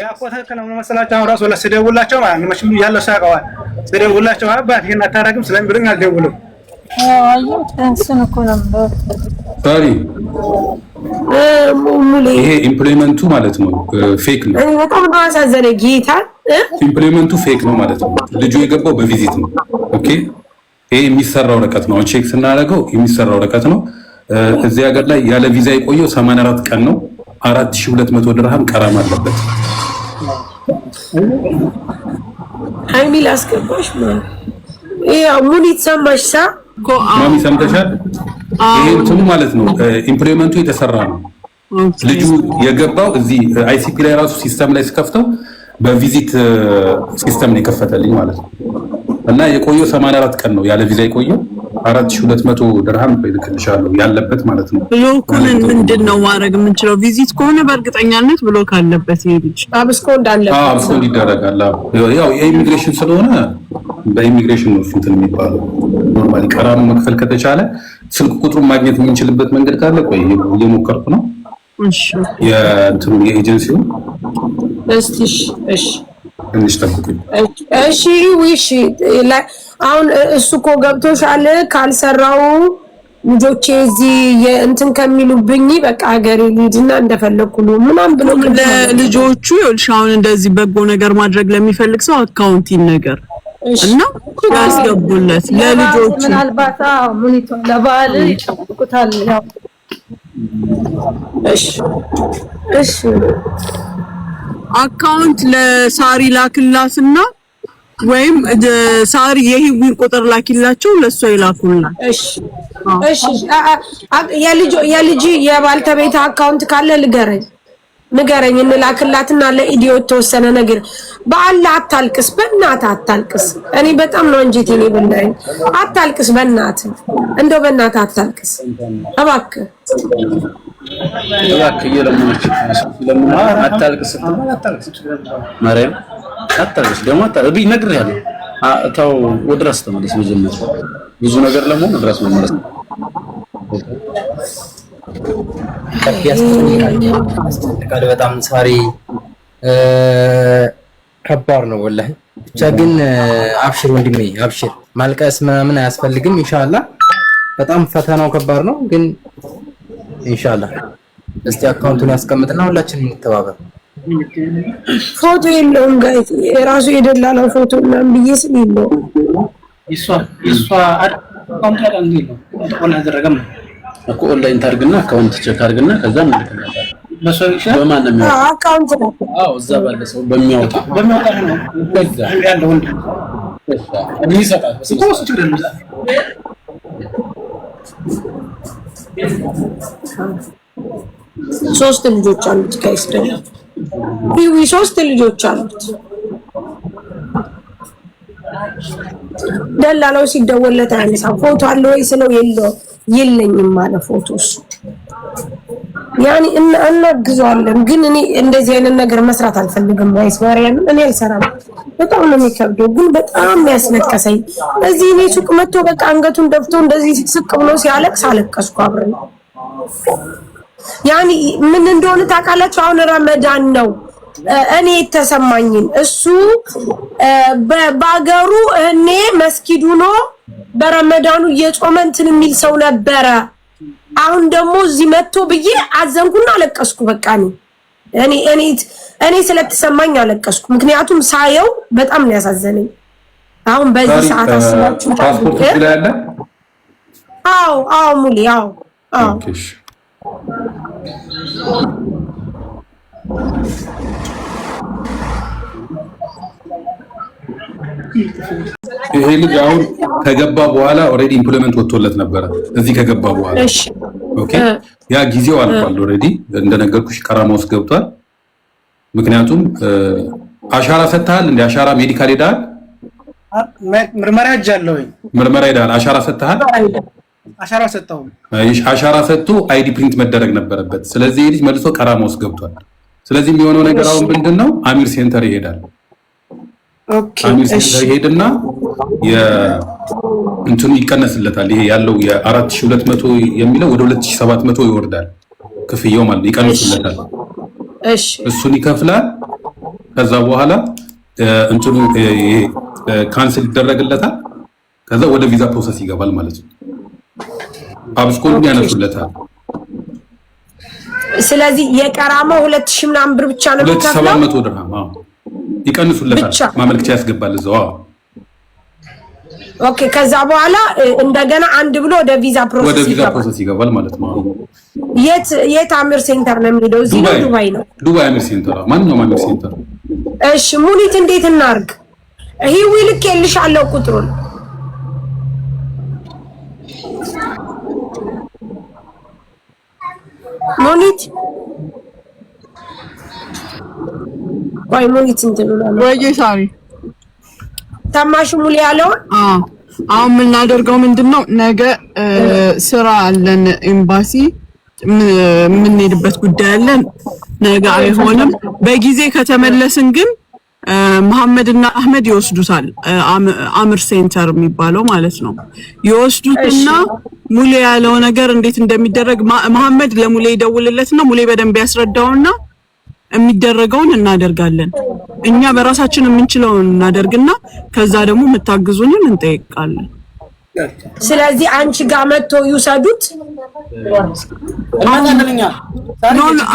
ያቆታ ከነው መሰላቸው ራስ ወላ ስደውላቸው ማለት ነው መሽም ያለው ሳቀዋል ስደውላቸው አባት ይሄን አታረግም ስለሚብሉኝ አልደውልም አየው ተንሰን እኮ ነበር ታሪ ይሄ ኢምፕሊመንቱ ማለት ነው ፌክ ነው በጣም አሳዘነ ጌታ ኢምፕሊመንቱ ፌክ ነው ማለት ነው ልጁ የገባው በቪዚት ነው ኦኬ ይሄ የሚሰራው ወረቀት ነው ቼክ ስናደርገው የሚሰራው ወረቀት ነው እዚህ ሀገር ላይ ያለ ቪዛ የቆየው 84 ቀን ነው 4200 ድርሃም ቀራም አለበት አይሚል አስገባሽ ማለት ያው ሙኒት ሰማሽሳ ማሚ ሰምተሻል ይሄ እንትኑ ማለት ነው ኢምፕሊመንቱ የተሰራ ነው ልጁ የገባው እዚህ አይሲፒ ላይ ራሱ ሲስተም ላይ ስከፍተው በቪዚት ሲስተም ነው የከፈተልኝ ማለት ነው እና የቆየው 84 ቀን ነው ያለ ቪዛ የቆየው 4200 ድርሃም ይልክልሻለሁ ያለበት ማለት ነው ብሎኩን ምንድነው ማድረግ የምንችለው ቪዚት ከሆነ በእርግጠኛነት ብሎክ አለበት ይልሽ አብስኮ እንዳለበት አብስኮ ይደረጋል ያው የኢሚግሬሽን ስለሆነ በኢሚግሬሽን ነው እንትን የሚባለው ኖርማሊ ቀራም መክፈል ከተቻለ ስልክ ቁጥሩን ማግኘት የምንችልበት መንገድ ካለ ቆይ እየሞከርኩ ነው እሺ የእንትኑ የኤጀንሲው እሺ እንሽ ተቆጥኝ እሺ ዊሽ አሁን እሱ እኮ ገብቶሻል ካልሰራው ልጆቼ እዚህ እንትን ከሚሉብኝ በቃ ሀገሬ ልጅና እንደፈለኩ ነው ምናምን ብሎ ለልጆቹ ይልሻውን እንደዚህ በጎ ነገር ማድረግ ለሚፈልግ ሰው አካውንቲንግ ነገር እና ያስገቡለት ለልጆቹ ምናልባት ሙኒቶ ለባል ይጠብቁታል ያው እሺ አካውንት ለሳሪ ላክላትና ወይም ሳሪ የህዊን ቁጥር ላኪላቸው ለሷ ይላኩልና እሺ የልጅ የባልተቤት አካውንት ካለ ንገረኝ እንላክላትና ለኢዲዮ ተወሰነ ነገር በአላህ አታልቅስ በእናትህ አታልቅስ እኔ በጣም ነው እንጂቴኔ ብለኝ አታልቅስ በእናትህ እንደው በእናትህ አታልቅስ እባክህ የለምንች ለምን አታልቅስ ማርያም አታልቅስ ደግሞ አታልቅስ ነግሬሃለሁ ታው ወድራስ ተመለስ መጀመሪያ ብዙ ነገር ለምን ወድራስ መመለስ ያስተካክላል በጣም ሳሪ ከባድ ነው ወላሂ ብቻ ግን አብሽር ወንድሜ አብሽር ማልቀስ ምናምን አያስፈልግም ኢንሻአላህ በጣም ፈተናው ከባድ ነው ግን ኢንሻአላህ እስቲ አካውንቱን ያስቀምጥና ሁላችንም እንተባበር ፎቶ የለውም ጋይስ የራሱ የደላላው ፎቶ ምናምን ብዬሽ ነው ይሷ አካውንት ላይ እንዴ ነው ተቆላ አደረገም እኮ ኦንላይን ታርግና አካውንት ቼክ አርግና ከዛ ምን ልከናል በሶይሻ በማን ነው አካውንት ነው እዛ ባለ ሰው በሚያወጣ ነው በዛ ያለው ወንድ እሺ ይሰጣል እኮ ችግር የለም ሶስት ልጆች አሉት ጋይስ ደግሞ ሶስት ልጆች አሉት ደላላው ሲደወልለት አያነሳም ፎቶ አለ ወይ ስለው የለኝም ማለት ፎቶስ ያኒ እናግዘዋለን ግን እኔ እንደዚህ አይነት ነገር መስራት አልፈልግም ጋይስ ማርያም እኔ አልሰራም በጣም ነው የሚከብደው ግን በጣም ያስለቀሰኝ እዚህ እኔ ሱቅ መጥቶ በቃ አንገቱን ደፍቶ እንደዚህ ስቅ ብሎ ሲያለቅስ አለቀስኩ አብረን ያኒ ምን እንደሆነ ታውቃላችሁ አሁን ረመዳን ነው እኔ ተሰማኝን እሱ በባገሩ እኔ መስጊዱ ነው በረመዳኑ እየጾመ እንትን የሚል ሰው ነበረ አሁን ደግሞ እዚህ መጥቶ ብዬ አዘንኩና አለቀስኩ በቃ እኔ ስለተሰማኝ አለቀስኩ ምክንያቱም ሳየው በጣም ነው ያሳዘነኝ አሁን በዚህ ሰዓት አስባችሁ ፓስፖርት ላይ አለ አዎ ሙሊ አዎ ኦኬ ይሄ ልጅ አሁን ከገባ በኋላ ኦሬዲ ኢምፕሎይመንት ወጥቶለት ነበር እዚህ ከገባ በኋላ ኦኬ ያ ጊዜው አልፏል ኦሬዲ እንደነገርኩሽ ቀራማ ውስጥ ገብቷል ምክንያቱም አሻራ ሰጥተሃል እንደ አሻራ ሜዲካል ሄዳል ምርመራ ሄጃለሁኝ ምርመራ ሄዳል አሻራ ሰጥተሃል አሻራ ሰጠው አሻራ ሰጥቶ አይዲ ፕሪንት መደረግ ነበረበት ስለዚህ ልጅ መልሶ ቀራማ ውስጥ ገብቷል ስለዚህ የሚሆነው ነገር አሁን ምንድነው አሚር ሴንተር ይሄዳል ኦኬ አሚር ሴንተር ይሄድና እንትኑ ይቀነስለታል ይሄ ያለው የ4200 የሚለው ወደ 2700 ይወርዳል ክፍያው ማለት ይቀነስለታል እሺ እሱን ይከፍላል። ከዛ በኋላ እንትኑ ካንስል ይደረግለታል። ከዛ ወደ ቪዛ ፕሮሰስ ይገባል ማለት ነው። አብስኮሉን ያነሱለታል። ስለዚህ የቀራማው 2000 ምናምን ብር ብቻ ነው የሚከፍለው። 2700 ድርሃም ይቀንሱለታል። ማመልከቻ ያስገባል እዛው። ኦኬ ከዛ በኋላ እንደገና አንድ ብሎ ወደ ቪዛ ፕሮሰስ ይገባል ማለት ነው። የት አሚር ሴንተር ነው የሚሄደው? እዚህ ነው ዱባይ ነው? ዱባይ አሚር ሴንተር። ማንኛውም አሚር ሴንተር። እሺ ሙኒት እንዴት እናርግ? ሂዊ ልኬልሻለሁ ቁጥሩን። ሙኒት ወይ ሙኒት እንትሉላ ወይ ሳሪ ታማሽ ሙሉ ያለው አሁን የምናደርገው ምንድነው? ነገ ስራ አለን ኤምባሲ የምንሄድበት ጉዳይ አለን። ነገ አይሆንም። በጊዜ ከተመለስን ግን መሐመድና አህመድ ይወስዱታል። አምር ሴንተር የሚባለው ማለት ነው። ይወስዱትና ሙሌ ያለው ነገር እንዴት እንደሚደረግ መሐመድ ለሙሌ ይደውልለትና ሙሌ በደንብ ያስረዳውና የሚደረገውን እናደርጋለን። እኛ በራሳችን የምንችለውን እናደርግና ከዛ ደግሞ የምታግዙንን እንጠይቃለን። ስለዚህ አንቺ ጋር መጥቶ ይውሰዱት።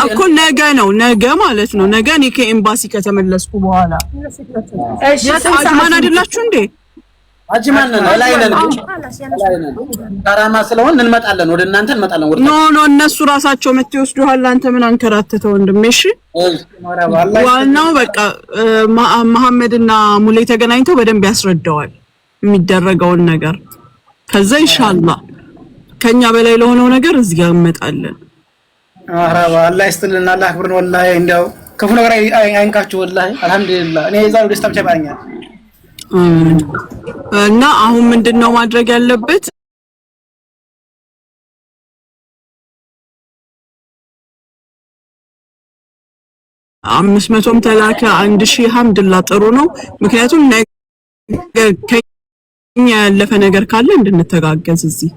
እኮ ነገ ማለት ነው። ነገ እኔ ከኤምባሲ ከተመለስኩ በኋላ አጅማን አይደላችሁ እንዴ? አጅማን ላይ ነን። ካራማ ስለሆነ እንመጣለን፣ ወደ እናንተ እንመጣለን። ኖ እነሱ ራሳቸው መጥተው ይወስዱሃል። አንተ ምን አንከራተተው ወንድሜ? እሺ ዋናው በቃ መሐመድና ሙሌ ተገናኝተው በደንብ ያስረዳዋል የሚደረገውን ነገር። ከዛ ኢንሻአላህ ከኛ በላይ ለሆነው ነገር እዚህ ጋር እንመጣለን። አራባ አላህ ይስጥልና አላህ አክብርን። ወላሂ እንደው ክፉ ነገር አይንካችሁ። ወላሂ አልহামዱሊላህ እኔ የዛሬው ደስታ ብቻ ባኛል። እና አሁን ምንድነው ማድረግ ያለበት? አምስት መቶም ተላከ 1000 ሐምድላህ ጥሩ ነው። ምክንያቱም ከኛ ያለፈ ነገር ካለ እንድንተጋገዝ እዚህ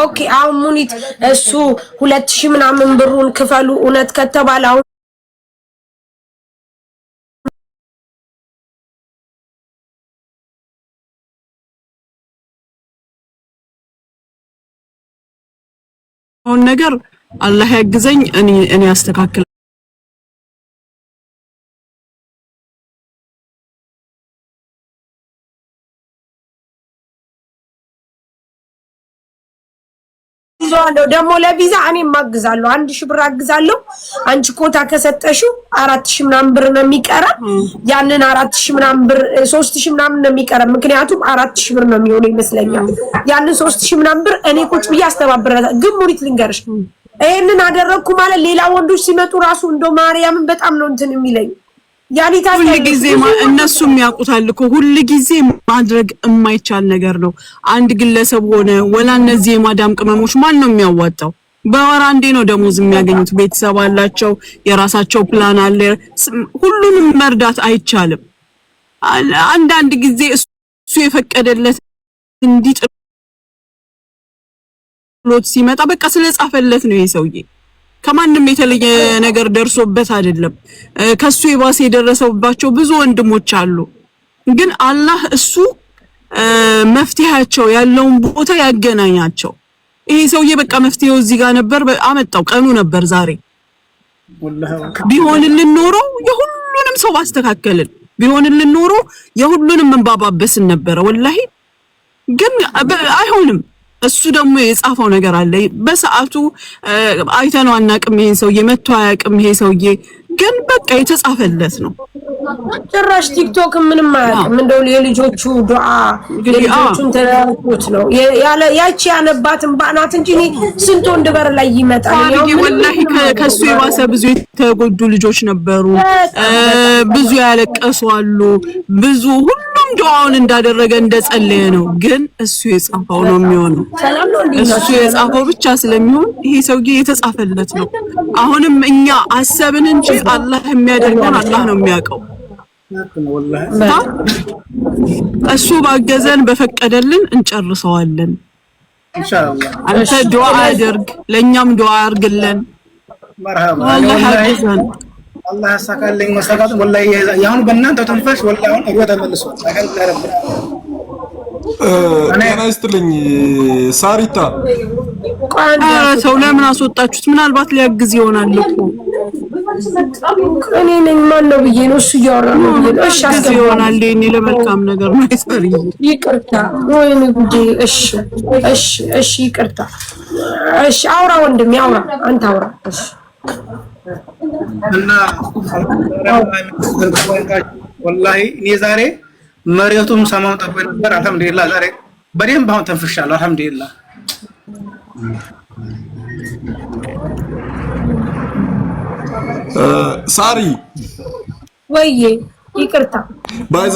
ኦኬ አሁን ሙኒት እሱ 2000 ምናምን ብሩን ክፈሉ እውነት ከተባለ አሁን ነገር አላህ ያግዘኝ እኔ አስተካክል ይዟለው ደግሞ ለቪዛ እኔ ማግዛለሁ 1000 ብር አግዛለሁ። አንቺ ኮታ ከሰጠሽው 4000 ምናምን ብር ነው የሚቀራ። ያንን 4000 ምናምን ብር 3000 ምናምን ነው የሚቀራ። ምክንያቱም 4000 ብር ነው የሚሆነው ይመስለኛል። ያንን 3000 ምናምን ብር እኔ ቁጭ ብዬ አስተባብራለሁ። ግን ሙሪት ልንገርሽ ይሄንን አደረኩ ማለት ሌላ ወንዶች ሲመጡ ራሱ እንደው ማርያምን በጣም ነው እንትን የሚለኝ። ያኒ ታዲያ ሁሉ ጊዜ እነሱም ያውቁታል እኮ ሁሉ ጊዜ ማድረግ የማይቻል ነገር ነው። አንድ ግለሰብ ሆነ ወላ እነዚህ የማዳም ቅመሞች ማን ነው የሚያዋጣው? በወር አንዴ ነው ደሞዝ የሚያገኙት። ቤተሰብ አላቸው፣ የራሳቸው ፕላን አለ። ሁሉንም መርዳት አይቻልም። አንዳንድ ጊዜ እሱ የፈቀደለት እንዲጥሎት ሲመጣ በቃ ስለጻፈለት ነው ይሄ ሰውዬ። ከማንም የተለየ ነገር ደርሶበት አይደለም። ከሱ የባሰ የደረሰባቸው ብዙ ወንድሞች አሉ። ግን አላህ እሱ መፍትሄያቸው ያለውን ቦታ ያገናኛቸው። ይሄ ሰውዬ በቃ መፍትሄው እዚህ ጋር ነበር፣ አመጣው። ቀኑ ነበር ዛሬ። ቢሆንልን ኖሮ የሁሉንም ሰው ባስተካከልን፣ ቢሆንልን ኖሮ የሁሉንም እንባባበስን ነበር ወላሂ። ግን አይሆንም። እሱ ደግሞ የጻፈው ነገር አለ። በሰዓቱ አይተነው አናቅም። ይሄን ሰውዬ መጥቶ አያቅም። ይሄ ሰውዬ ግን በቃ የተጻፈለት ነው። ጭራሽ ቲክቶክ ምንም አያውቅም። እንደው የልጆቹ ዱዓ የልጆቹን ተራቁት ነው ያቺ ያነባትን ባናት እንጂ ስንት ወንድ በር ላይ ይመጣል። ወላሂ ከሱ የባሰ ብዙ የተጎዱ ልጆች ነበሩ። ብዙ ያለቀሱ አሉ። ብዙ ሁሉም ዱዓውን እንዳደረገ እንደጸለየ ነው። ግን እሱ የጻፈው ነው የሚሆነው። እሱ የጻፈው ብቻ ስለሚሆን ይሄ ሰውዬ የተጻፈለት ነው። አሁንም እኛ አሰብን እንጂ አላህ የሚያደርገውን አላህ ነው የሚያውቀው። እሱ ባገዘን በፈቀደልን እንጨርሰዋለን ኢንሻአላህ። አንተ ዱዓ አድርግ፣ ለኛም ዱዓ አድርግልን። مرحبا الله يسعدك لي مساكات والله يهون بنانته تنفش والله هون هو تملسوا الحمد لله رب انا استلኝ ሳሪታ ሰው ለምን አስወጣችሁት? ምናልባት ሊያግዝ ይሆናል እኮ እኔ ነኝ ማን ነው ብዬ ነው እሱ እያወራ ነው ብዬ ነው። እሺ አስገባ ይሆናል እኔ ለመልካም ነገር ነው ይሰሪ። ይቅርታ ወይኔ ጉዴ። እሺ እሺ እሺ ይቅርታ። እሺ አውራ ወንድሜ አውራ፣ አንተ አውራ። እሺ እና ወላሂ እኔ ዛሬ መሬቱም ሰማው ጠበል ነበር። አልሐምዱሊላህ ዛሬ በደንብ አሁን ተንፍሻለሁ። አልሐምዱሊላህ ሳሪ ወይዬ ይቅርታ ባይዘ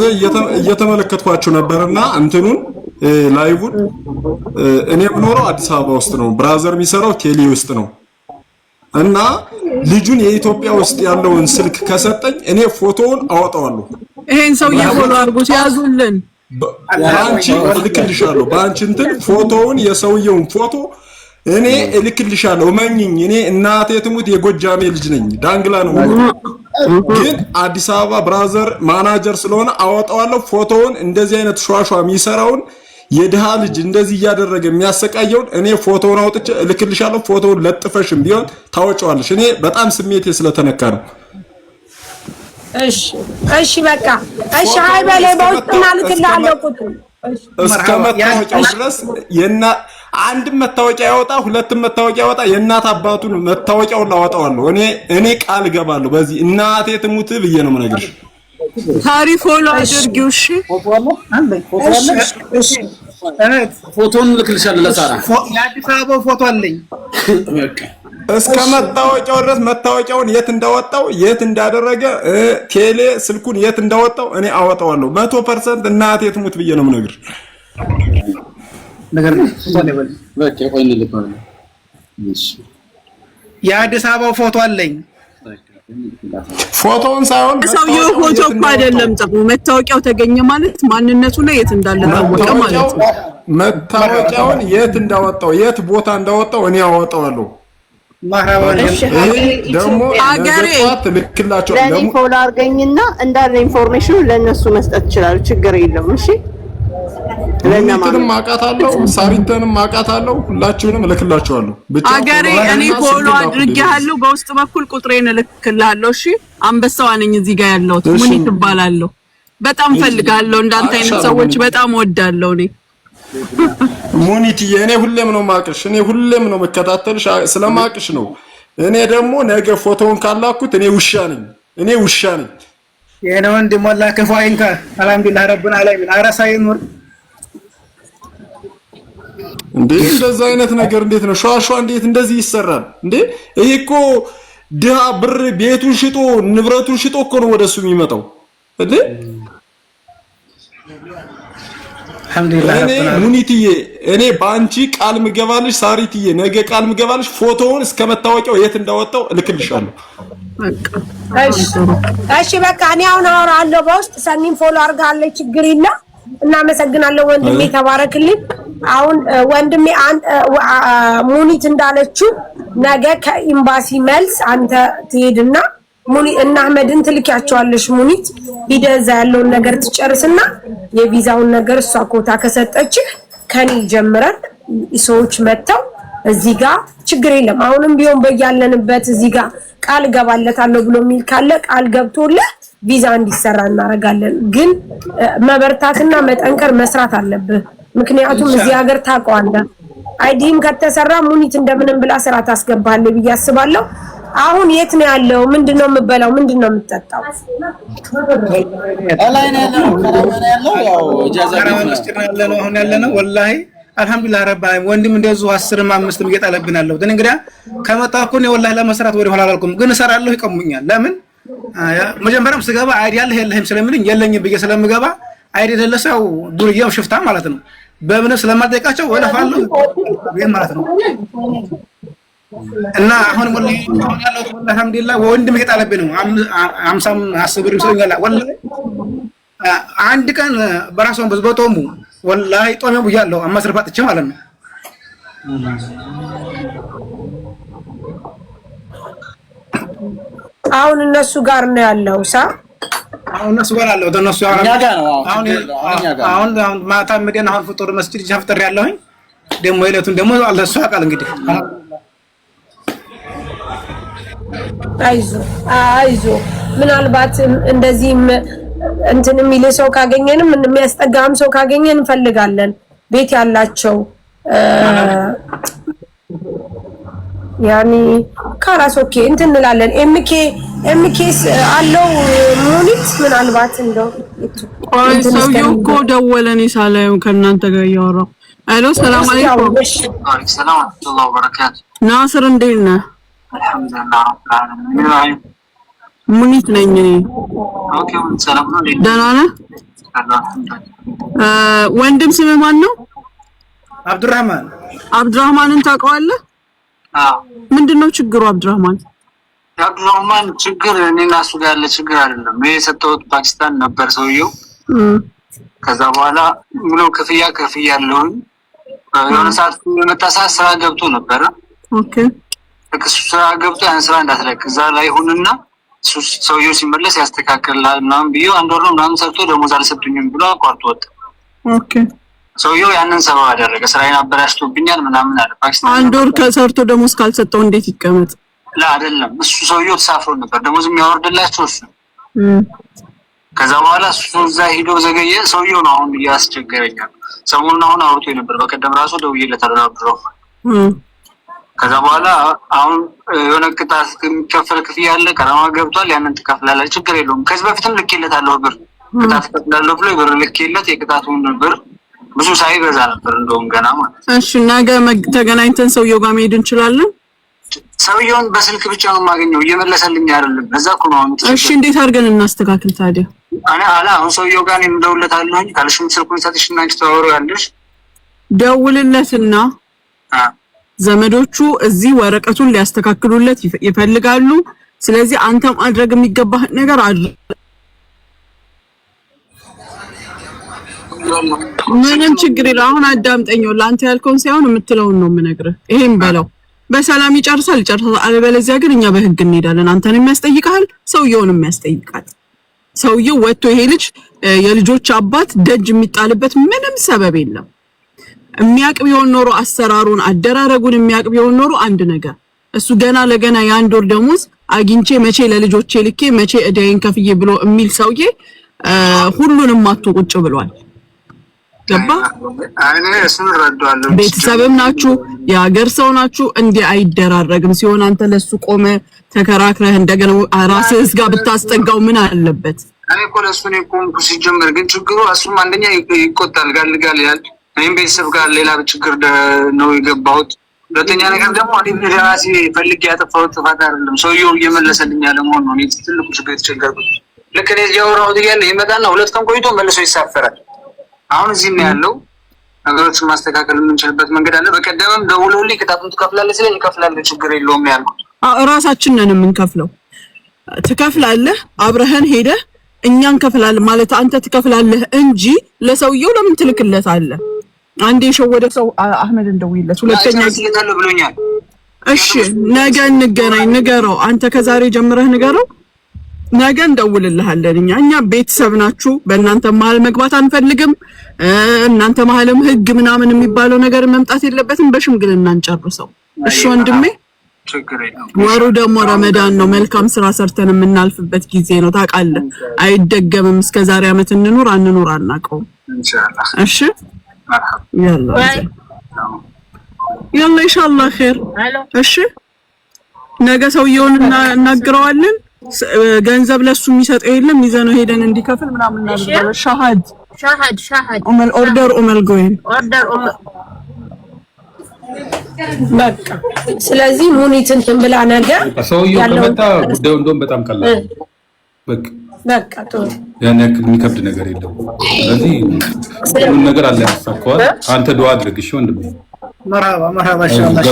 እየተመለከትኳችሁ ነበርና እንትኑን ላይቡን እኔ የምኖረው አዲስ አበባ ውስጥ ነው። ብራዘር የሚሰራው ቴሌ ውስጥ ነው። እና ልጁን የኢትዮጵያ ውስጥ ያለውን ስልክ ከሰጠኝ እኔ ፎቶውን አወጣዋለሁ። ይሄን ሰው ያወሉ አርጉት ያዙልን። ባንቺ እልክልሻለሁ። ባንቺ እንትን ፎቶውን የሰውየውን ፎቶ እኔ እልክልሻለሁ። እመኚኝ። እኔ እናቴ ትሙት የጎጃሜ ልጅ ነኝ። ዳንግላ ነው። ግን አዲስ አበባ ብራዘር ማናጀር ስለሆነ አወጣዋለሁ ፎቶውን። እንደዚህ አይነት ሿሿ የሚሰራውን የድሃ ልጅ እንደዚህ እያደረገ የሚያሰቃየውን እኔ ፎቶውን አውጥቼ እልክልሻለሁ። ፎቶውን ለጥፈሽም ቢሆን ታወጪዋለሽ። እኔ በጣም ስሜቴ ስለተነካ ነው። እሺ እሺ በቃ እሺ። አይ በላይ በውስጥ ማለት ይላለው ቁጥሩ እስከ መታወቂያው ድረስ አንድም መታወቂያ ያወጣ ሁለትም መታወቂያ ያወጣ የእናት አባቱን መታወቂያውን ላወጣዋለሁ። እኔ ቃል ገባለሁ። በዚህ እናቴ ትሙት ብዬ ነው የምነግርሽ። ታሪፍ ሆሎ አድርጊው። እሺ ፎቶን ልክልሻለሁ ለሳራ። የአዲስ አበባ ፎቶ አለኝ። እስከ መታወቂያው ድረስ መታወቂያውን የት እንዳወጣው የት እንዳደረገ ቴሌ ስልኩን የት እንዳወጣው እኔ አወጣዋለሁ። 100% እናቴ ትሙት ብዬ ነው የምነግርሽ። ነገር በቃ ቆይ ልልካለሁ። እሺ የአዲስ አበባ ፎቶ አለኝ። ፎቶውን ሳይሆን ሰውየው ፎቶ እኮ አይደለም ጥሩ መታወቂያው ተገኘ ማለት ማንነቱ ላይ የት እንዳለ ታወቀ ማለት ነው። መታወቂያውን የት እንዳወጣው የት ቦታ እንዳወጣው እኔ አወጣዋለሁ። ማህራባን ደግሞ አገሬ ልክላቸው ለኔ ፎሎ አድርገኝና እንዳለ ኢንፎርሜሽኑ ለነሱ መስጠት ይችላል። ችግር የለም። እሺ ለነማንም አቃታለሁ፣ ሳሪተንም አቃታለሁ፣ ሁላችሁንም እልክላችኋለሁ። ብቻ አገሬ እኔ ፎሎ አድርጌሃለሁ። በውስጥ በኩል ቁጥሬን እልክልሃለሁ። እሺ አንበሳው ነኝ እዚህ ጋር ያለሁት ሙኒት እባላለሁ። በጣም ፈልጋለሁ። እንዳንተ አይነት ሰዎች በጣም ወዳለሁ እኔ ሙኒትዬ። እኔ ሁሌም ነው ማቅሽ፣ እኔ ሁሌም ነው መከታተልሽ ስለማቅሽ ነው። እኔ ደግሞ ነገ ፎቶውን ካላኩት እኔ ውሻ ነኝ። የኔ ወንድም ወላሂ ከፋይንካ አልሐምዱሊላህ ረብና አለይን አራሳይ ኑር እንዴ እንደዛ አይነት ነገር እንዴት ነው ሿሿ እንዴት እንደዚህ ይሰራል እንዴ? ይሄ እኮ ድሃ ብር ቤቱን ሽጦ ንብረቱን ሽጦ እኮ ነው ወደሱ የሚመጣው እንዴ? አልሐምዱሊላህ ረብና ሙኒትዬ እኔ ባንቺ ቃል ምገባልሽ፣ ሳሪትዬ ነገ ቃል ምገባልሽ ፎቶውን እስከ መታወቂያው የት እንዳወጣው እልክልሻለሁ። እሺ በቃ እኔ አሁን አወራለሁ በውስጥ። ሰኒን ፎሎ አድርጋለች። ችግር የለም። እናመሰግናለን ወንድሜ፣ ተባረክልኝ። አሁን ወንድሜ ሙኒት እንዳለችው ነገ ከኤምባሲ መልስ አንተ ትሄድና እና አህመድን ትልኪያቸዋለሽ። ሙኒት ሂደህ እዛ ያለውን ነገር ትጨርስና የቪዛውን ነገር እሷ ኮታ ከሰጠችህ ከኔ ጀምረን ሰዎች መተው እዚህ ጋር ችግር የለም። አሁንም ቢሆን በያለንበት እዚህ ጋር ቃል ገባለታለሁ ብሎ የሚል ካለ ቃል ገብቶልህ ቪዛ እንዲሰራ እናደርጋለን። ግን መበርታትና መጠንከር መስራት አለብህ። ምክንያቱም እዚህ ሀገር ታውቀዋለህ፣ አይዲም ከተሰራ ሙኒት እንደምንም ብላ ስራ ታስገባለህ ብዬ አስባለሁ። አሁን የት ነው ያለው? ምንድነው የምበላው? ምንድነው የምጠጣው? ላይ ነው ያለው ያው ኢጃዛ ነው አሁን ያለነው ወላሂ አልሐምዱሊላህ ረብ ዓለሚን። ወንድም እንደዚሁ 10ም 5ም እየጣለብናለሁ። ግን እንግዲህ ከመጣሁ እኮ ነው ወላሂ ለመስራት ወደ ኋላ አላልኩም። ግን እሰራለሁ፣ ይቀሙኛል። ለምን መጀመሪያም ስገባ አይዲ ያለህ የለህም ስለምልኝ የለኝም ብዬ ስለምገባ አይዲ የሌለው ሰው ዱርዬው ሽፍታ ማለት ነው። በምንም ስለማልጠይቃቸው ወለፋለሁ ማለት ነው። እና አሁን ወላሂ ያለው አልሐምዱሊላህ ወንድም እየጣለብኝ ነው። 50 10 ብር ይሰኛል ወላሂ አንድ ቀን በራሷን በዝበጦሙ ወላሂ ጦሜ ብያለሁ። 5 ባጥቼ ማለት ነው። አሁን እነሱ ጋር ነው ያለው አሁን እነሱ ጋር አለው ተነሱ አሁን ማታ መደን አሁን ፍጡር መስጂድ ጃፍጠር ያለሁኝ ደሞ ይለቱን ደሞ አለሱ አቃል እንግዲህ አይዞ ምናልባት እንደዚህም እንትን የሚል ሰው ካገኘንም የሚያስጠጋም ሰው ካገኘን እንፈልጋለን ቤት ያላቸው ያኒ ካላስ ኦኬ እንትን እንላለን ኤምኬስ አለው ሙኒት ምናልባት እንደው ሰውዬው እኮ ደወለኝ ሳላየው ከእናንተ ጋር ያወራው አሎ ሰላም አለይኩም ሰላም ወራህመቱላሂ ወበረካቱ ናስር እንዴት ነህ አልহামዱሊላህ አለሚን ሙኒት ነኝ ኦኬ ሰላም ነው ደህና ነህ ወንድም ስምህ ማን ነው አብዱራህማንን ታውቀዋለህ አዎ ምንድነው ችግሩ አብዱራህማን ችግር እኔና እሱ ጋር ያለ ችግር አይደለም የሰጠሁት ፓኪስታን ነበር ሰውየው ከዛ በኋላ ሙሉ ክፍያ ያለው የሆነ ሰዓት የመጣሳ ስራ ገብቶ ነበር ኦኬ ስራ ገብቶ ያን ስራ እንዳትለቅ እዛ ላይ ሆነና ሰውየው ሲመለስ ያስተካክላል ምናምን ቢዩ አንድ ወር ነው ምናምን ሰርቶ ደሞዝ አልሰጡኝም ብሎ አቋርጦ ወጣ ኦኬ ሰውየው ያንን ሰበብ አደረገ ስራዬን አበላሽቶብኛል ምናምን አለ ፓኪስታን አንድ ወር ከሰርቶ ደሞዝ ካልሰጠው እንዴት ይቀመጥ አይደለም እሱ ሰውየው ተሳፍሮ ነበር ደሞዝ የሚያወርድላቸው እሱ ከዛ በኋላ እሱ እዛ ሄዶ ዘገየ ሰውየው ነው አሁን ያስቸገረኛል ሰሞኑን አሁን አውርቶ ነበር በቀደም ራሱ ደውዬለታለሁ አብዱራህማን ከዛ በኋላ አሁን የሆነ ቅጣት የሚከፈል ክፍያ አለ ቀራማ ገብቷል ያንን ትከፍላለህ ችግር የለውም ከዚህ በፊትም ልኬለታለሁ ብር ቅጣት ከፍላለሁ ብሎ ብር ልኬለት የቅጣቱን ብር ብዙ ሳይበዛ ነበር እንደውም ገና ማለት እሺ ነገ ተገናኝተን ሰውየው ጋር መሄድ እንችላለን ሰውየውን በስልክ ብቻ ነው ማገኘው እየመለሰልኝ አይደለም በዛ እኮ ነው እሺ እንዴት አድርገን እናስተካክል ታዲያ አሁን ሰውየው ጋር እንደውለታለሁኝ ካልሽም ስልኩን ሰጥሽና አንቺ ተወሩ ያለሽ ደውልለትና ዘመዶቹ እዚህ ወረቀቱን ሊያስተካክሉለት ይፈልጋሉ ስለዚህ አንተ ማድረግ የሚገባህ ነገር አድርግ ምንም ችግር የለም አሁን አዳምጠኝ ላንተ ያልከውን ሳይሆን የምትለውን ነው የምነግርህ ይሄን በለው በሰላም ይጨርሳል አለበለዚያ ግን እኛ በህግ እንሄዳለን አንተን የሚያስጠይቃል ሰውየውንም የሚያስጠይቃል ሰውየው ወጥቶ ይሄ ልጅ የልጆች አባት ደጅ የሚጣልበት ምንም ሰበብ የለም የሚያቅብ ይሆን ኖሮ አሰራሩን አደራረጉን የሚያቅብ ይሆን ኖሮ አንድ ነገር እሱ ገና ለገና የአንድ ወር ደሞዝ አግኝቼ መቼ ለልጆቼ ልኬ መቼ እዳይን ከፍዬ ብሎ የሚል ሰውዬ ሁሉንም ማጥቶ ቁጭ ብሏል ገባ እኔ እሱን ረዳዋለሁ ቤተሰብም ናችሁ የሀገር ሰው ናችሁ እንዴ አይደራረግም ሲሆን አንተ ለሱ ቆመ ተከራክረህ እንደገና ራስህ ጋር ብታስጠጋው ምን አለበት እኔ እኮ ለሱ ነው ቆምኩ ሲጀመር ግን ችግሩ እሱም አንደኛ ይቆጣል ጋልጋል ያል እኔም ቤተሰብ ጋር ሌላ ችግር ነው የገባሁት ሁለተኛ ነገር ደግሞ እኔ ራሴ ፈልጌ ያጠፋሁት ጥፋት አይደለም ሰውየው እየመለሰልኝ ያለ መሆን ነው እኔ ትልቁ ችግር የተቸገርኩት ልክ እኔ ያወራሁት እያለ ይመጣና ሁለት ቀን ቆይቶ መልሶ ይሳፈራል አሁን እዚህ ነው ያለው ነገሮችን ማስተካከል የምንችልበት መንገድ አለ በቀደምም ደውሎልኝ ቅጣቱን ትከፍላለህ ስለኝ ይከፍላለህ ችግር የለውም ያልኩት ራሳችን ነን የምንከፍለው ትከፍላለህ አብረህን ሄደህ እኛን ከፍላለህ ማለት አንተ ትከፍላለህ እንጂ ለሰውየው ለምን ትልክለታለህ አንዴ የሸወደ ሰው አህመድ እንደውይለት ሁለተኛ ይገታለሁ ብሎኛል እሺ ነገ እንገናኝ ንገረው አንተ ከዛሬ ጀምረህ ንገረው ነገ እንደውልልሃለን እኛ ቤተሰብ ናችሁ በእናንተ መሀል መግባት አንፈልግም እናንተ መሀልም ህግ ምናምን የሚባለው ነገር መምጣት የለበትም በሽምግልና እንጨርሰው እሺ ወንድሜ ወሩ ደግሞ ረመዳን ነው መልካም ስራ ሰርተን የምናልፍበት ጊዜ ነው ታውቃለህ አይደገምም እስከዛሬ አመት እንኑር አንኑር አናቀው ኢንሻአላህ እሺ يلا ان شاء الله خير እሺ ነገ ሰውየውን እናግረዋለን ገንዘብ ለሱ የሚሰጠው የለም ይዘነው ሄደን እንዲከፍል ምናምን እናደርጋለን ሻሃድ ኦርደር ጎይን በቃ ስለዚህ ሙኒትን ብላ ነገር ሰውየው ከመጣ ጉዳዩ እንደውም በጣም ቀላል በቃ ጥሩ ያን ያክል የሚከብድ ነገር የለውም ስለዚህ ሁሉ ነገር አለ ያሳካዋል አንተ ዱአ አድርግ እሺ ወንድሜ መርሃባ ኢንሻአላህ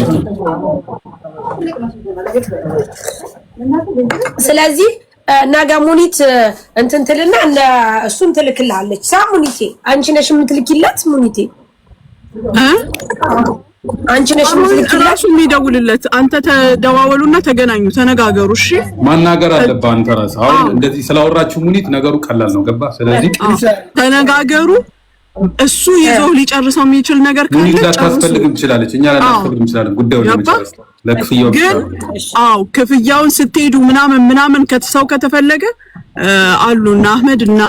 ስለዚህ ነገ ሙኒት እንትን ትልና እና እሱን ትልክልሃለች ሙኒቴ አንቺ ነሽ የምትልኪለት ሙኒቴ አንቺ ነሽ ራሱ የሚደውልለት። አንተ ተደዋወሉና ተገናኙ፣ ተነጋገሩ። እሺ ማናገር አለብህ አንተ ራስህ። አሁን እንደዚህ ስላወራችሁ ሙኒት ነገሩ ቀላል ነው፣ ገባ? ስለዚህ ተነጋገሩ። እሱ ይዞ ሊጨርሰው የሚችል ነገር ካለ ሙኒት ላታስፈልግም ትችላለች፣ እኛ ላናስፈልግም እንችላለን። ጉዳዩን ለመጨረስ ለክፍያው ግን ክፍያውን ስትሄዱ ምናምን ከተሰው ከተፈለገ አሉና አህመድ እና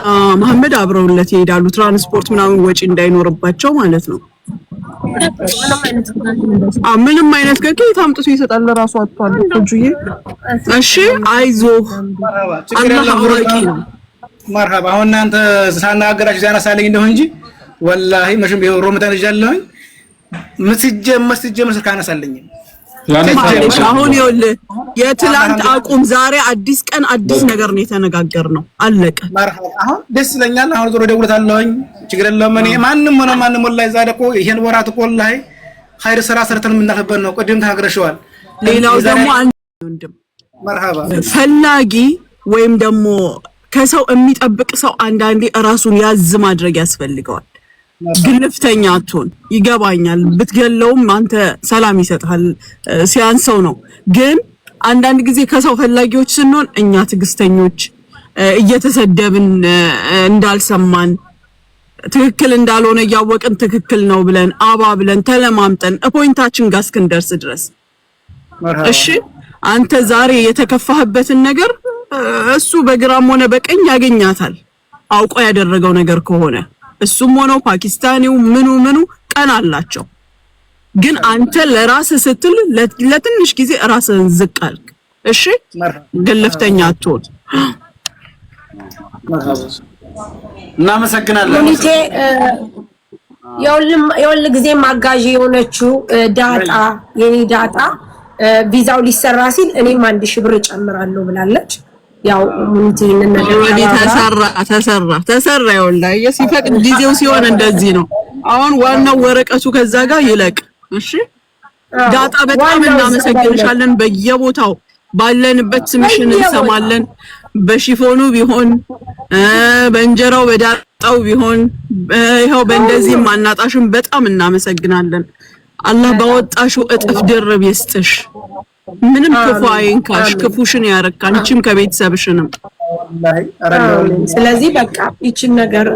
መሐመድ አብረውለት ይሄዳሉ። ትራንስፖርት ምናምን ወጪ እንዳይኖርባቸው ማለት ነው። ምንም አይነት ከየት አምጥቶ ይሰጣል? ለራሱ አጥቷል እጁዬ። እሺ አይዞህ፣ አላህ አዋቂ ነው። መርሐባ። አሁን እናንተ ሳናገራችሁ ያነሳለኝ እንደሆነ እንጂ ወላሂ መቼም ቢሆን ሮመዳን ይጃለሁኝ መስጀመር ካነሳለኝ አሁን ይኸውልህ የትላንት አቁም፣ ዛሬ አዲስ ቀን አዲስ ነገር ነው የተነጋገርነው። አለቀ። መርሐባ። አሁን ደስ ይለኛል። አሁን ዞሮ ደውለታለሁኝ፣ ችግር የለውም። እኔ ማንም ወላሂ ዛሬ እኮ ይሄን ወራት እኮ ወላሂ ኸይር ስራ ሰርተን የምናልፍበት ነው። ቅድም ተናግረሽዋል። ሌላው ደግሞ ወንድም መርሐባ ፈላጊ ወይም ደግሞ ከሰው የሚጠብቅ ሰው አንዳንዴ ራሱን ያዝ ማድረግ ያስፈልገዋል። ግልፍተኛ አትሆን። ይገባኛል። ብትገለውም አንተ ሰላም ይሰጣል፣ ሲያንሰው ነው። ግን አንዳንድ ጊዜ ከሰው ፈላጊዎች ስንሆን እኛ ትዕግስተኞች እየተሰደብን እንዳልሰማን ትክክል እንዳልሆነ እያወቅን ትክክል ነው ብለን ብለን ተለማምጠን ፖይንታችን ጋር እስክንደርስ ድረስ እሺ። አንተ ዛሬ የተከፋህበትን ነገር እሱ በግራም ሆነ በቀኝ ያገኛታል፣ አውቆ ያደረገው ነገር ከሆነ እሱም ሆነው ፓኪስታኒው ምኑ ቀን አላቸው። ግን አንተ ለራስህ ስትል ለትንሽ ጊዜ ራስህን ዝቅ አልክ። እሺ ግልፍተኛ አትሆን። እናመሰግናለን። ሙኒቴ የሁል ጊዜ ማጋዥ የሆነችው ዳጣ የኔ ዳጣ ቪዛው ሊሰራ ሲል እኔም 1000 ብር ጨምራለሁ ብላለች። ያው ሙኒቴ ተሰራ ይኸውልህ ሲፈቅድ ጊዜው ሲሆን እንደዚህ ነው። አሁን ዋናው ወረቀቱ ከዛ ጋር ይለቅ። እሺ ዳጣ በጣም እናመሰግንሻለን። በየቦታው ባለንበት ስምሽን እንሰማለን። በሽፎኑ ቢሆን በእንጀራው በዳጣው ቢሆን ይኸው በእንደዚህ ማናጣሽን በጣም እናመሰግናለን። አላህ ባወጣሽው እጥፍ ድርብ ይስጥሽ። ምንም ክፉ አይንካሽ፣ ክፉሽን ያረካ አንቺም ከቤተሰብሽንም። ስለዚህ በቃ ይችን ነገር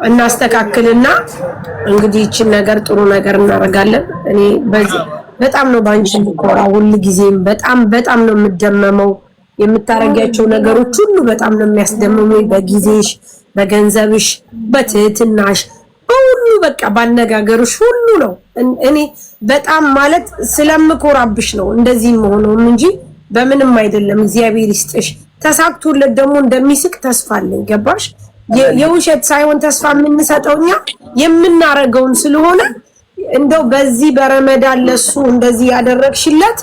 እናስተካክልና እንግዲህ ይችን ነገር ጥሩ ነገር እናደርጋለን። እኔ በዚህ በጣም ነው ባንቺ ልኮራ፣ ሁሉ ጊዜም በጣም ነው የምደመመው። የምታረጋቸው ነገሮች ሁሉ በጣም ነው የሚያስደምሙኝ። በጊዜሽ፣ በገንዘብሽ፣ በትህትናሽ ሁሉ በቃ ባነጋገርሽ ሁሉ ነው። እኔ በጣም ማለት ስለምኮራብሽ ነው እንደዚህ መሆኑም እንጂ በምንም አይደለም። እግዚአብሔር ይስጥሽ። ተሳክቶለት ደግሞ እንደሚስቅ ተስፋ አለኝ። ገባሽ? የውሸት ሳይሆን ተስፋ የምንሰጠውኛ የምናረገውን ስለሆነ እንደው በዚህ በረመዳን ለሱ እንደዚህ ያደረግሽለት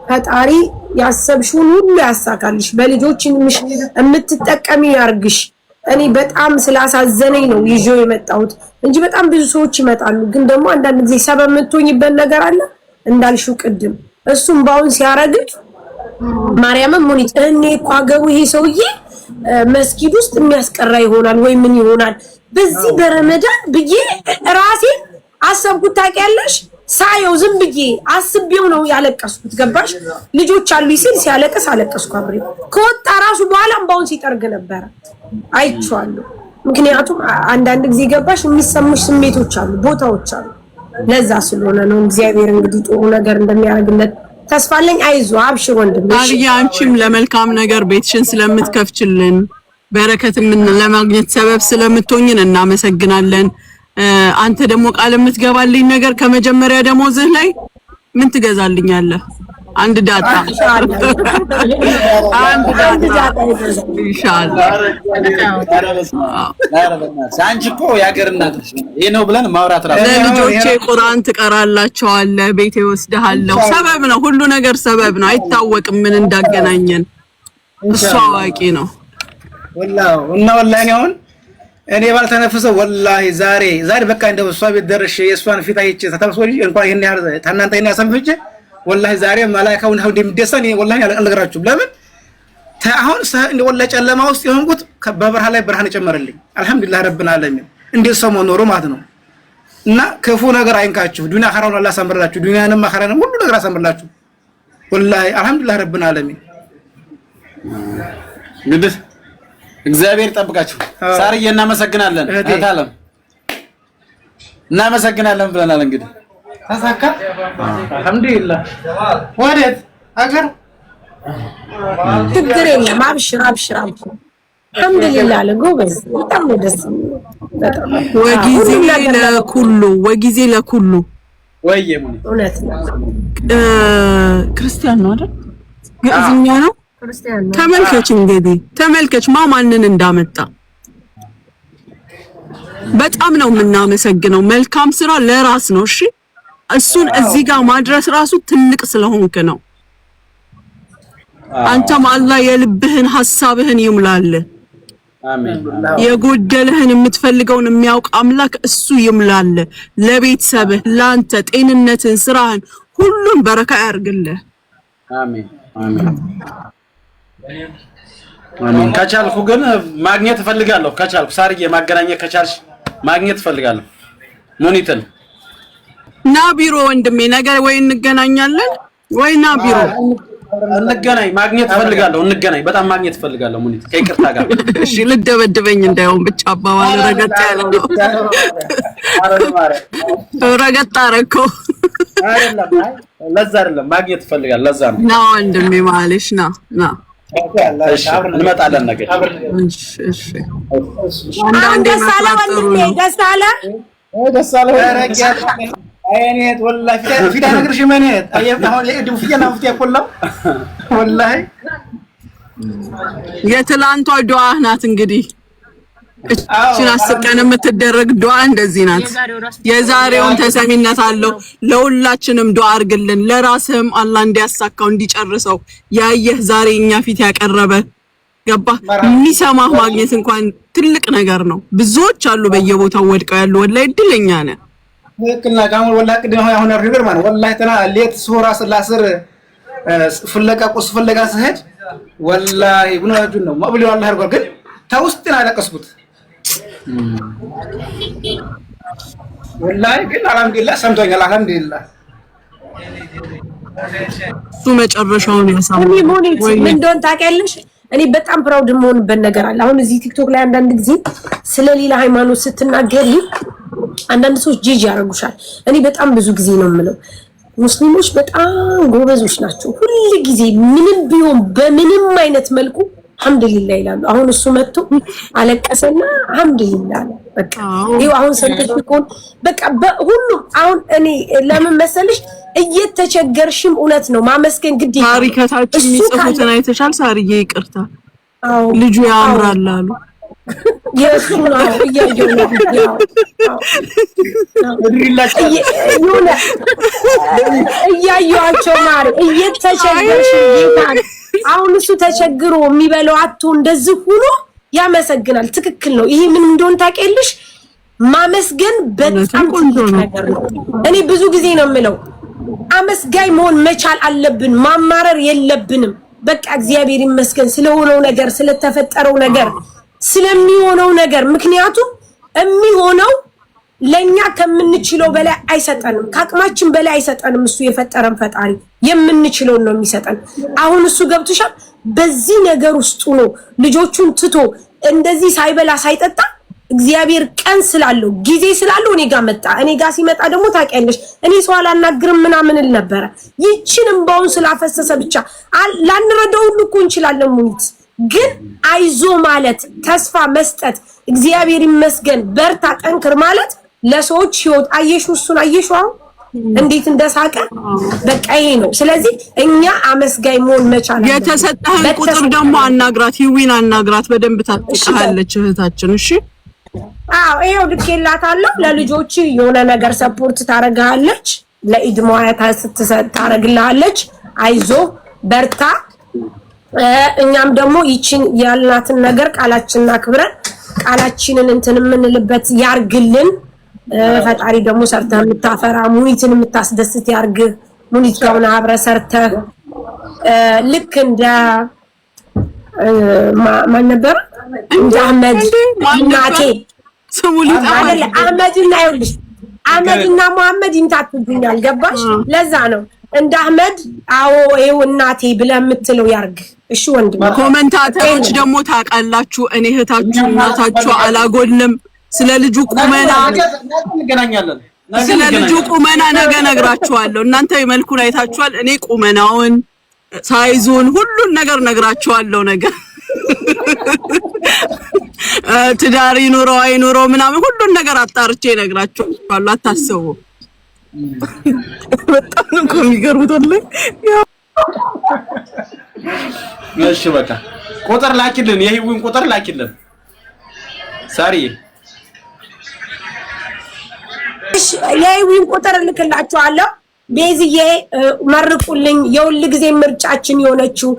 ፈጣሪ ያሰብሽውን ሁሉ ያሳካልሽ። በልጆችሽ የምትጠቀሚ ያርግሽ። እኔ በጣም ስላሳዘነኝ ነው ይዤው የመጣሁት እንጂ በጣም ብዙ ሰዎች ይመጣሉ። ግን ደግሞ አንዳንድ ጊዜ ሰበብ የምትሆኝበት ነገር አለ እንዳልሽው ቅድም። እሱም ባውን ሲያረግጥ ማርያምን ሙኒት እኔ እኮ አገቡ ይሄ ሰውዬ መስጊድ ውስጥ የሚያስቀራ ይሆናል ወይ ምን ይሆናል በዚህ በረመዳን ብዬ ራሴ አሰብኩት። ታውቂያለሽ ሳየው ዝም ብዬ አስቤው ነው ያለቀስኩት። ገባሽ? ልጆች አሉ ሲል ሲያለቅስ አለቀስኩ አብሬ። ከወጣ ራሱ በኋላ አምባውን ሲጠርግ ነበር አይቼዋለሁ። ምክንያቱም አንዳንድ ጊዜ ገባሽ የሚሰሙሽ ስሜቶች አሉ፣ ቦታዎች አሉ። ለዛ ስለሆነ ነው። እግዚአብሔር እንግዲህ ጥሩ ነገር እንደሚያደርግለት ተስፋ አለኝ። አይዞህ አብሽር ወንድም። አልያ አንቺም ለመልካም ነገር ቤትሽን ስለምትከፍችልን በረከትም ለማግኘት ሰበብ ስለምትሆኝን እናመሰግናለን። አንተ ደግሞ ቃል የምትገባልኝ ነገር ከመጀመሪያ ደሞዝህ ላይ ምን ትገዛልኛለህ? አንድ ዳጣ ኢንሻአላህ። አንቺ እኮ ያገር እናት ነሽ። ይሄ ነው ብለን ማውራት ራሱ ለልጆቼ ቁርአን ትቀራላቸዋለህ፣ ቤቴ ወስደሃለሁ። ሰበብ ነው፣ ሁሉ ነገር ሰበብ ነው። አይታወቅም ምን እንዳገናኘን። እሱ አዋቂ ነው ወላሂ አሁን እኔ ባልተነፈሰው ወላሂ ዛሬ በቃ እንደው እሷ ቤት ደርሼ የእሷን ፊት አይቼ ተተብሶልኝ እንኳን ይሄን ያህል ታናንተ ይሄን ያሰንፍቼ ወላሂ ዛሬ መላእክቱን ሆድ እንደሚደሰን ወላሂ አልነግራችሁም። ለምን አሁን እንደ ወላሂ ጨለማ ውስጥ የሆንኩት በበረሃ ላይ ብርሃን ጨመረልኝ። አልሐምዱሊላህ ረብል ዓለሚን። እንዴት ሰው ኖሮ ማለት ነው። እና ክፉ ነገር አይንካችሁ። ዱንያ አኺራውን አላህ ያሳምርላችሁ። ዱንያንም አኺራንም ሁሉ ነገር ያሳምርላችሁ። ወላሂ አልሐምዱሊላህ ረብል ዓለሚን። እንግዲህ እግዚአብሔር ይጠብቃችሁ። ሳርዬ እናመሰግናለን። እህታለም እናመሰግናለን ብለናል። እንግዲህ ተሳካ አልሐምዱሊላህ። ወዴት አገር ችግር የለም። አብሽር አልሐምዱሊላህ አለ ጎበዝ። በጣም ነው ደስ በጣም ወጊዜ ለኩሉ ወይዬ ሙኒ እውነት ነው። ክርስቲያን ነው አይደል? ግዕዝኛ ነው። ክርስቲያን ነው። ተመልከች እንግዲህ ተመልከች ማንን እንዳመጣ። በጣም ነው የምናመሰግነው። መልካም ስራ ለራስ ነው። እሺ እሱን እዚህ ጋር ማድረስ ራሱ ትልቅ ስለሆንክ ነው። አንተም አላህ የልብህን ሐሳብህን ይሙላልህ። አሜን። የጎደለህን የምትፈልገውን የሚያውቅ አምላክ እሱ ይሙላልህ። ለቤተሰብህ፣ ላንተ ጤንነትን፣ ስራህን ሁሉን በረካ ያርግልህ። አሜን አሜን አሜን። ከቻልኩ ግን ማግኘት እፈልጋለሁ። ከቻልኩ ሳርዬ ማገናኘት ከቻልሽ ማግኘት እፈልጋለሁ። ሙኒትን ና ቢሮ ወንድሜ፣ ነገር ወይ እንገናኛለን ወይ ና ቢሮ እንገናኝ። ማግኘት እፈልጋለሁ። እንገናኝ። በጣም ማግኘት እፈልጋለሁ። ሙኒት ከይቅርታ ጋር እሺ። ልደበድበኝ እንዳይሆን ብቻ አባባል ረገጥ ያለ ነው። ረገጥ አደረከው አይደለም። ለዛ አይደለም ማግኘት እፈልጋለሁ። ለዛ ነው። ና ወንድሜ ማለሽ ና እሺ እንመጣለን ነገር። እሺ ደስ አለ ወንድሜ፣ ደስ አለ አይኔት ወላሂ ፊዳ ነግርሽ ማኔት አሁን የቅድሙ ፊያና ፍት ያቆላው ወላሂ የትላንቷ ዱዓ ናት። እንግዲህ እቺን 10 ቀን የምትደረግ ዱዓ እንደዚህ ናት። የዛሬውን ተሰሚነት አለው። ለሁላችንም ዱዓ አድርግልን። ለራስህም አላህ እንዲያሳካው እንዲጨርሰው ያየህ ዛሬ እኛ ፊት ያቀረበ ገባ የሚሰማህ ማግኘት እንኳን ትልቅ ነገር ነው። ብዙዎች አሉ በየቦታው ወድቀው ያሉ። ወላሂ እድለኛ ነህ። ወክልና ጋር ወላሂ ቅድም አሁን አርግር ማለት ወላሂ ተና ሌት ሱራ ስላስር ፍለጋ ቁስ ፍለጋ ስሄድ ወላሂ ብኖጁን ነው ማብሊ ወላሂ አርጓል። ግን ተውስጥና ያለቀስኩት ወላሂ ግን አልሐምዱሊላህ ሰምቶኛል። አልሐምዱሊላህ እሱ መጨረሻውን ያሳምራል። ምን እንደሆነ ታውቂያለሽ? እኔ በጣም ፕራውድ የምሆንበት ነገር አለ። አሁን እዚህ ቲክቶክ ላይ አንዳንድ ጊዜ ስለሌላ ሃይማኖት ስትናገሪ አንዳንድ ሰዎች ጂጂ ያረጉሻል። እኔ በጣም ብዙ ጊዜ ነው የምለው ሙስሊሞች በጣም ጎበዞች ናቸው። ሁሉ ጊዜ ምንም ቢሆን በምንም አይነት መልኩ አልሐምዱሊላህ ይላሉ። አሁን እሱ መጥቶ አለቀሰና አልሐምዱሊላህ በቃ ይኸው አሁን ሰርተሽኮን በቃ በሁሉም አሁን እኔ ለምን መሰለሽ እየተቸገርሽም እውነት ነው ማመስገን ግድ ይላል። ታሪካችን የሚጽፉትን አይተሻል ሳርዬ? ይቅርታ ልጁ ያምራል አሉ። የሱ ነው እያየው ነው እያየኋቸው ማር እየተቸገርሽ ጌታን አሁን እሱ ተቸግሮ የሚበላው አጥቶ እንደዚህ ሆኖ ያመሰግናል። ትክክል ነው። ይሄ ምን እንደሆነ ታውቂያለሽ? ማመስገን በጣም ትልቅ ነገር ነው። እኔ ብዙ ጊዜ ነው የምለው አመስጋኝ መሆን መቻል አለብን። ማማረር የለብንም። በቃ እግዚአብሔር ይመስገን ስለሆነው ነገር፣ ስለተፈጠረው ነገር፣ ስለሚሆነው ነገር። ምክንያቱም የሚሆነው ለኛ ከምንችለው በላይ አይሰጠንም፣ ከአቅማችን በላይ አይሰጠንም። እሱ የፈጠረን ፈጣሪ የምንችለውን ነው የሚሰጠን። አሁን እሱ ገብቶሻል። በዚህ ነገር ውስጥ ነው ልጆቹን ትቶ እንደዚህ ሳይበላ ሳይጠጣ እግዚአብሔር ቀን ስላለው ጊዜ ስላለው እኔ ጋር መጣ። እኔ ጋር ሲመጣ ደግሞ ታውቂያለሽ እኔ ሰው አላናግርም ምናምን እል ነበር። ይቺንም ባውን ስላፈሰሰ ብቻ ላንረዳው ሁሉ እኮ እንችላለን። ሙኒት ግን አይዞ ማለት ተስፋ መስጠት እግዚአብሔር ይመስገን በርታ ጠንክር ማለት ለሰዎች ህይወት አየሹ እሱን አየሹ አሁን እንዴት እንደሳቀ በቃ ይሄ ነው። ስለዚህ እኛ አመስጋኝ መሆን መቻል አለብን። የተሰጠህን ቁጥር ደግሞ አናግራት፣ ይዊን አናግራት። በደንብ ታጥቃለች እህታችን። እሺ አዎ ይሄው ልኬላታለሁ። ለልጆች የሆነ ነገር ሰፖርት ታረጋለች፣ ለኢድ መዋያታ ስትሰጥ ታረግልሃለች። አይዞ በርታ። እኛም ደግሞ ይቺን ያልናትን ነገር ቃላችንን አክብረን ቃላችንን እንትን የምንልበት ያርግልን። ፈጣሪ ደግሞ ሰርተህ የምታፈራ ሙኒትን የምታስደስት ያርግ። ሙኒት ጋር አብረህ ሰርተህ ልክ እንደ ማን ነበር እንደ አህመድ እናቴ ስሙ ሊጣ አህመድና ይኸውልሽ አህመድና መሐመድ ይምታቱብኛል። ገባሽ? ለዛ ነው እንደ አህመድ አዎ ይኸው እናቴ ብለህ የምትለው ያርግ። እሺ ወንድም ኮሜንታተሮች ደግሞ ታውቃላችሁ፣ እኔ እህታችሁ እናታችሁ አላጎልም። ስለ ልጁ ቁመና እንገናኛለን። ስለ ልጁ ቁመና ነገ ነግራችኋለሁ። እናንተ መልኩን አይታችኋል። እኔ ቁመናውን፣ ሳይዙን፣ ሁሉን ነገር ነግራችኋለሁ ነገ። ትዳር ይኑረው አይኑረው ምናምን ሁሉን ነገር አጣርቼ ነግራችኋለሁ። አታስቡ። በጣም ነው የሚገርሙት ወላሂ። እሺ በቃ ቁጥር ላኪልን፣ የህይወትን ቁጥር ላኪልን ሳሪ። እሺ የህይወትን ቁጥር ልክላችኋለሁ። ቤዝዬ መርቁልኝ። የሁሉ ጊዜ ምርጫችን የሆነችው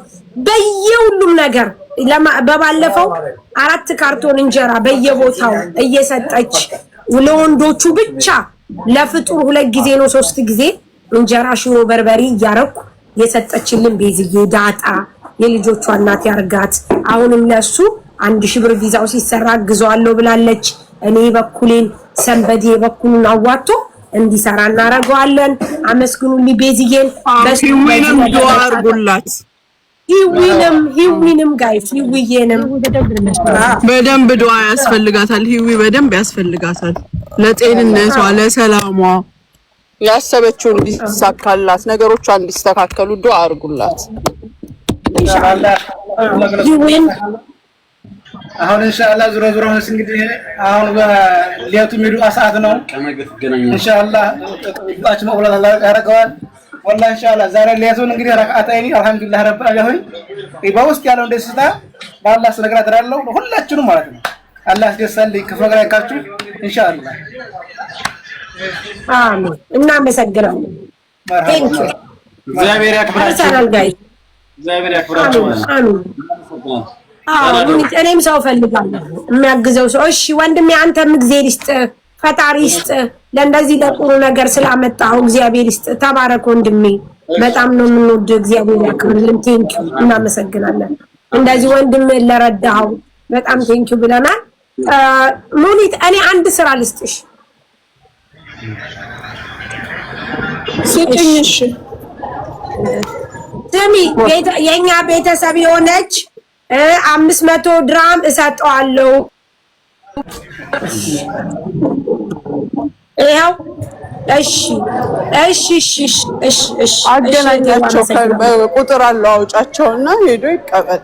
በየሁሉም ነገር በባለፈው 4 ካርቶን እንጀራ በየቦታው እየሰጠች ለወንዶቹ ብቻ ለፍጡር 2 ጊዜ ነው 3 ጊዜ እንጀራ ሽሮ በርበሬ እያረኩ የሰጠችልን ቤዝዬ ዳጣ የልጆቿ እናት ያርጋት። አሁንም ለሱ 1000 ብር ቪዛው ሲሰራ ግዟለሁ ብላለች። እኔ በኩሌን ሰንበዴ በኩሉን አዋጥቶ እንዲሰራ እናረጋለን። አመስግኑልኝ ቤዝዬን። በሲዊንም ዱአ አርጉላት። ሂዊንም ጋይስ ሂዊዬንም በደንብ ዱአ ያስፈልጋታል። ሂዊ በደንብ ያስፈልጋታል ለጤንነቷ፣ ለሰላሟ፣ ያሰበችው እንዲሳካላት፣ ነገሮቿ እንዲስተካከሉ ዱአ አርጉላት ኢንሻአላህ። አሁን ኢንሻአላህ ዙሮ እንግዲህ አሁን በሌቱ ሚዱአ ሰዓት ነው። ኢንሻአላህ ጣጭ መውላት አላህ ያረጋዋል። والله ان شاء الله ዛሬ ሌቱን እንግዲህ ረካዓታይኒ አልহামዱሊላህ ረብ ዓለሚን በውስጥ ያለው ደስታ በአላህ ስነግራት አለው ሁላችንም ማለት ነው። አላህ ያስደስታልኝ ከፈገራ ያካችሁ ኢንሻአላህ። አሜን። እናመሰግናለን። ቴንክ ዩ። እግዚአብሔር ያክብራችሁ። እግዚአብሔር ያክብራችሁ። አሜን። እኔም ሰው ፈልጋለሁ የሚያግዘው ሰው። እሺ ወንድሜ አንተም እግዚአብሔር ይስጥ፣ ፈጣሪ ይስጥ። ለእንደዚህ ለጥሩ ነገር ስላመጣው እግዚአብሔር ይስጥ። ተባረክ ወንድሜ። በጣም ነው የምንወደው። እግዚአብሔር ያክብርልን። ቴንክ ዩ። እናመሰግናለን። እንደዚህ ወንድሜ ለረዳው በጣም ቴንክ ዩ ብለናል። ሙኒት እኔ አንድ ስራ ልስጥሽ። ስጭኝሽ። ስሚ የኛ ቤተሰብ የሆነች 500 ድራም እሰጠዋለሁ። ያው እሺ አገናኛቸው። ቁጥር አለው አውጫቸውና ሄዶ ይቀበል።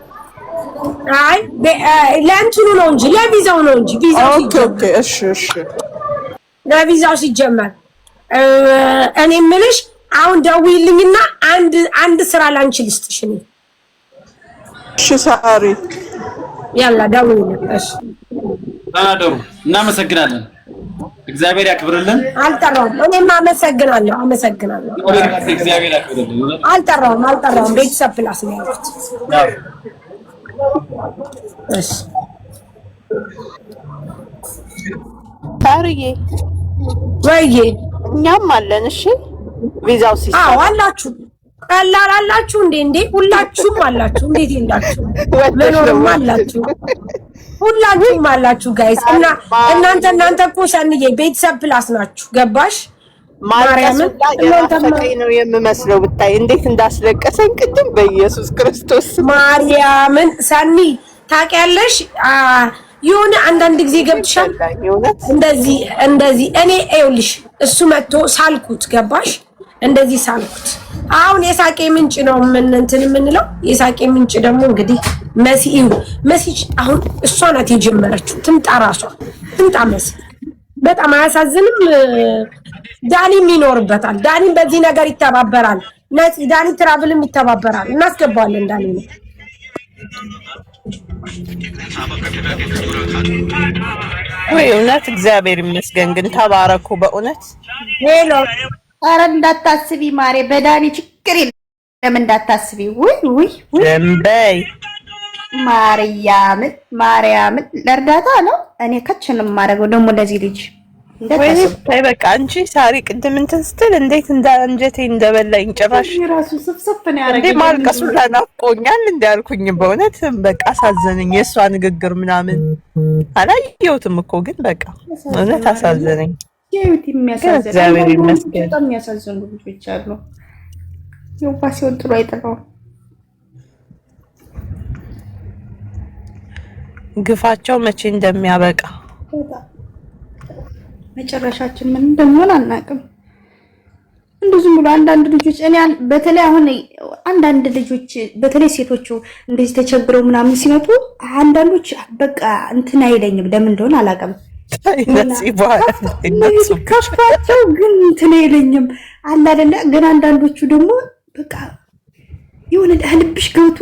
አይ ለእንትኑ ነው እንጂ ለቪዛው ነው እንጂ ቪዛው ኦኬ እሺ ለቪዛው ሲጀመር እኔ የምልሽ አሁን ደውይልኝና አንድ ስራ ላንቺ ልስጥሽ እኔ። እሺ ሳሪ ያላ ደውይልኝ። እሺ አደሩ። እናመሰግናለን። እግዚአብሔር ያክብርልን። አልጠራውም። እኔም አመሰግናለሁ። እግዚአብሔር ያክብርልን። አልጠራውም። ቤተሰብ ፕላስ ነው ያልኩት። እሺ ታርዬ ወይዬ እኛም አለን። እሺ ቪዛው ሲሰራ አዎ አላችሁ። ቀላል አላችሁ እንዴ? ሁላችሁም አላችሁ። እንዴት ይላችሁ? ምንም አላችሁ። ሁላችሁም አላችሁ ጋይስ። እና እናንተ እኮ ሰንዬ ቤተሰብ ፕላስ ናችሁ። ገባሽ? ማርያምን እናንተማይ ነው የምመስለው። ብታይ እንዴት እንዳስለቀሰኝ ቅድም በኢየሱስ ክርስቶስ ማርያምን። ሰኒ ታውቂያለሽ የሆነ አንዳንድ ጊዜ ገብተሻል እንደዚህ እኔ ይኸውልሽ እሱ መጥቶ ሳልኩት ገባሽ? እንደዚህ ሳልኩት። አሁን የሳቄ ምንጭ ነው እንትን የምንለው። የሳቄ ምንጭ ደግሞ እንግዲህ መሲ አሁን እሷ ናት የጀመረችው። ትምጣ ራሷ ትምጣ መሲ። በጣም አያሳዝንም? ዳኒም ይኖርበታል። ዳኒም በዚህ ነገር ይተባበራል። ዳኒ ትራቭልም ይተባበራል። እናስገባዋለን ዳኒ ነው። ወይ እውነት እግዚአብሔር ይመስገን። ግን ተባረኩ በእውነት ሄሎ። ኧረ እንዳታስቢ ማሬ፣ በዳኒ ችግር የለም እንዳታስቢ። ውይ ደምበይ ማርያምን ለእርዳታ ነው እኔ ከችንም ማድረገው ደግሞ ለዚህ ልጅ ወይ በቃ አንቺ ሳሪ ቅድም እንትን ስትል እንዴት አንጀቴ እንደበላኝ ጭራሽ ራሱ ስፍስፍ ነው ያደረገኝ። እንዴ ማልቀሱ ተናፍቆኛል እንዳልኩኝ በእውነት በቃ አሳዘነኝ። የእሷ ንግግር ምናምን አላየሁትም እኮ ግን በቃ እውነት አሳዘነኝ። ያዩት የሚያሳዝን እግዚአብሔር ይመስገን። በጣም የሚያሳዝኑ ልጆች አሉ። የውባሴውን ጥሩ አይጠፋም። ግፋቸው መቼ እንደሚያበቃ መጨረሻችን ምን እንደሚሆን አናውቅም። እንደዚህ ብሎ አንዳንድ ልጆች እኔ በተለይ አሁን አንዳንድ ልጆች በተለይ ሴቶቹ እንደዚህ ተቸግረው ምናምን ሲመጡ አንዳንዶች በቃ እንትን አይለኝም። ለምን እንደሆነ አላውቅም። ከፋቸው ግን እንትን አይለኝም አለ አይደለ? ግን አንዳንዶቹ ደግሞ በቃ የሆነ ልብሽ ገብቶ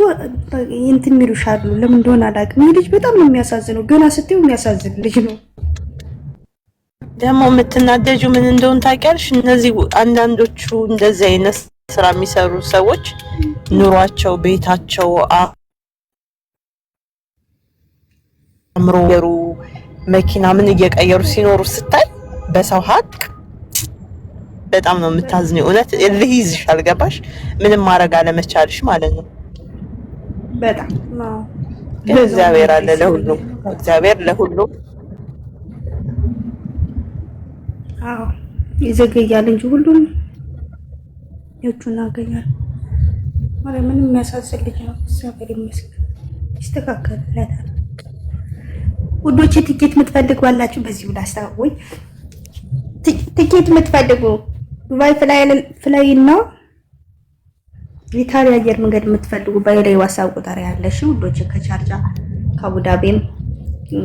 እንትን የሚሉሻሉ። ለምን እንደሆነ አላውቅም። ይህ ልጅ በጣም ነው የሚያሳዝነው። ገና ስትይው የሚያሳዝን ልጅ ነው። ደግሞ የምትናደጁ ምን እንደሆነ ታውቂያለሽ? እነዚህ አንዳንዶቹ እንደዚህ አይነት ስራ የሚሰሩ ሰዎች ኑሯቸው ቤታቸው አምሮ መኪና ምን እየቀየሩ ሲኖሩ ስታይ በሰው ሀቅ በጣም ነው የምታዝነው። እውነት እልህ ይዝሻል። ገባሽ? ምንም ማድረግ አለመቻልሽ ማለት ነው። በጣም እግዚአብሔር አለ ለሁሉም። እግዚአብሔር ለሁሉም ይዘገያል እንጂ ሁሉም የእጁን ያገኛል። ማለት ምንም የሚያሳዝን ልጅ ነው። እግዚአብሔር ይመስገን ይስተካከልለታል። ውዶቼ ትኬት የምትፈልጉ አላችሁ? በዚህ ብላ አስታውቁኝ። ትኬት የምትፈልጉ ዱባይ ፍላይ ነው ኢታሊያ አየር መንገድ የምትፈልጉ ባይላይ ዋትስአፕ ቁጥር ያለሽ ውዶቼ፣ ከቻርጃ ከአቡዳቢም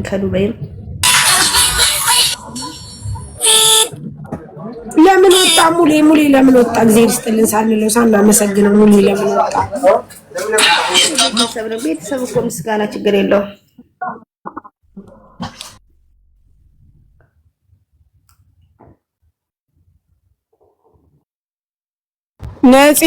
ከዱባይም ለምን ወጣ ሙሌ ለምን ወጣ? እግዚአብሔር ይስጥልን ሳንለው ሳናመሰግነው ሙሌ ለምን ወጣ? ቤተሰብ እኮ ምስጋና ችግር የለውም። ነፂ